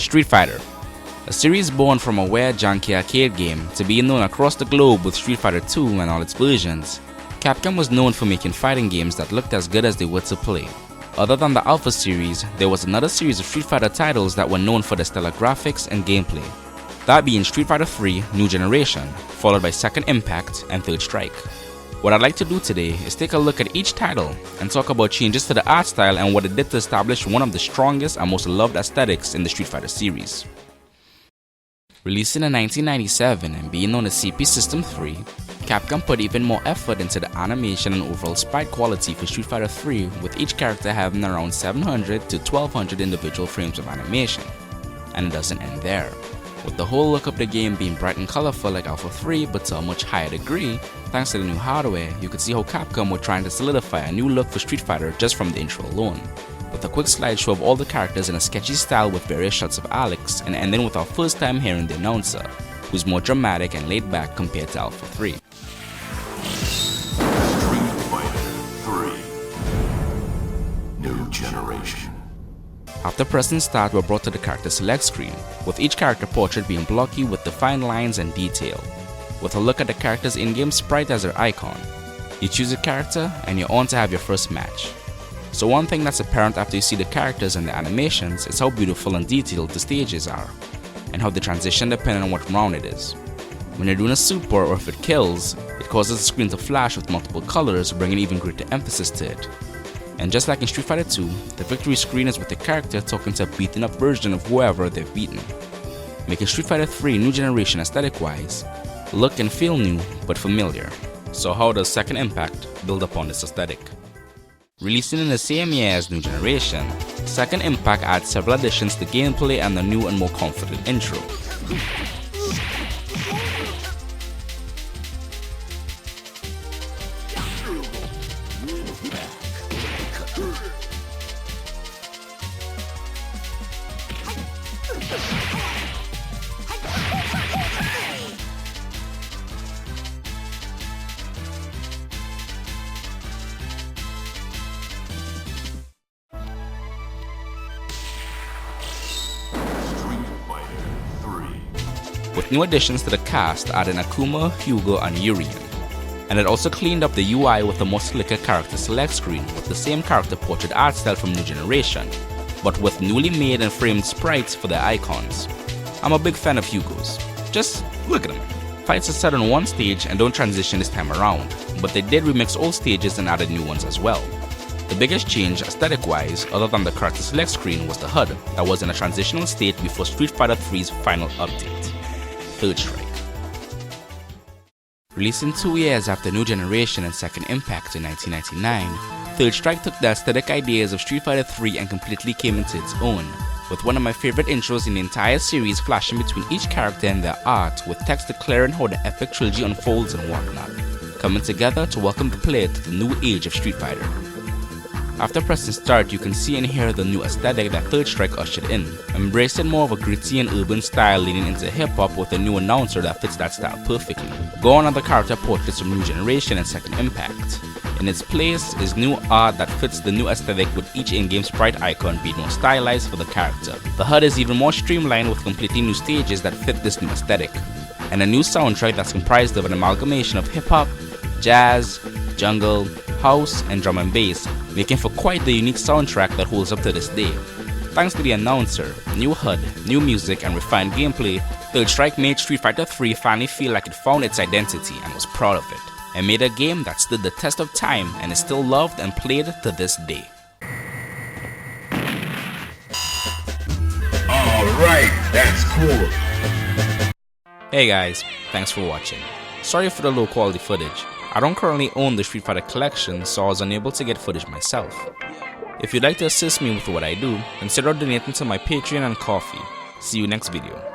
Street Fighter, a series born from a weird junky arcade game to be known across the globe with Street Fighter II and all its versions. Capcom was known for making fighting games that looked as good as they were to play. Other than the Alpha series, there was another series of Street Fighter titles that were known for their stellar graphics and gameplay. That being Street Fighter III New Generation, followed by Second Impact and Third Strike. What I'd like to do today is take a look at each title and talk about changes to the art style and what it did to establish one of the strongest and most loved aesthetics in the Street Fighter series. Releasing in 1997 and being on the CP System 3, Capcom put even more effort into the animation and overall sprite quality for Street Fighter 3, with each character having around 700 to 1200 individual frames of animation. And it doesn't end there. With the whole look of the game being bright and colorful like Alpha 3 but to a much higher degree, thanks to the new hardware, you could see how Capcom were trying to solidify a new look for Street Fighter just from the intro alone. With a quick slideshow of all the characters in a sketchy style with various shots of Alex, and ending with our first time hearing the announcer, who's more dramatic and laid back compared to Alpha 3. Street Fighter 3 New Generation. After pressing start, we're brought to the character select screen, with each character portrait being blocky with defined lines and detail. With a look at the character's in-game sprite as their icon, you choose a character and you're on to have your first match. So one thing that's apparent after you see the characters and the animations is how beautiful and detailed the stages are, and how they transition depending on what round it is. When you're doing a super or if it kills, it causes the screen to flash with multiple colors, bringing even greater emphasis to it. And just like in Street Fighter 2, the victory screen is with the character talking to a beaten up version of whoever they've beaten, making Street Fighter 3 New Generation aesthetic-wise look and feel new but familiar. So how does Second Impact build upon this aesthetic? Releasing in the same year as New Generation, Second Impact adds several additions to gameplay and a new and more confident intro. With new additions to the cast adding Akuma, Hugo, and Urien. And it also cleaned up the UI with a more slicker character select screen with the same character portrait art style from New Generation, but with newly made and framed sprites for their icons. I'm a big fan of Hugo's. Just look at them. Fights are set on one stage and don't transition this time around, but they did remix old stages and added new ones as well. The biggest change aesthetic-wise, other than the character select screen, was the HUD that was in a transitional state before Street Fighter 3's final update. Third Strike. Releasing 2 years after New Generation and Second Impact in 1999, Third Strike took the aesthetic ideas of Street Fighter 3 and completely came into its own, with one of my favorite intros in the entire series flashing between each character and their art, with text declaring how the epic trilogy unfolds and whatnot, coming together to welcome the player to the new age of Street Fighter. After pressing start, you can see and hear the new aesthetic that Third Strike ushered in, embracing more of a gritty and urban style leaning into hip-hop with a new announcer that fits that style perfectly. Go on other character portraits from New Generation and Second Impact. In its place is new art that fits the new aesthetic, with each in-game sprite icon being more stylized for the character. The HUD is even more streamlined with completely new stages that fit this new aesthetic, and a new soundtrack that's comprised of an amalgamation of hip-hop, jazz, jungle, house, and drum and bass, making for quite the unique soundtrack that holds up to this day. Thanks to the announcer, new HUD, new music, and refined gameplay, Third Strike made Street Fighter 3 finally feel like it found its identity and was proud of it, and made a game that stood the test of time and is still loved and played to this day. Alright, that's cool. Hey guys, thanks for watching. Sorry for the low quality footage. I don't currently own the Street Fighter collection, so I was unable to get footage myself. If you'd like to assist me with what I do, consider donating to my Patreon and Ko-fi. See you next video.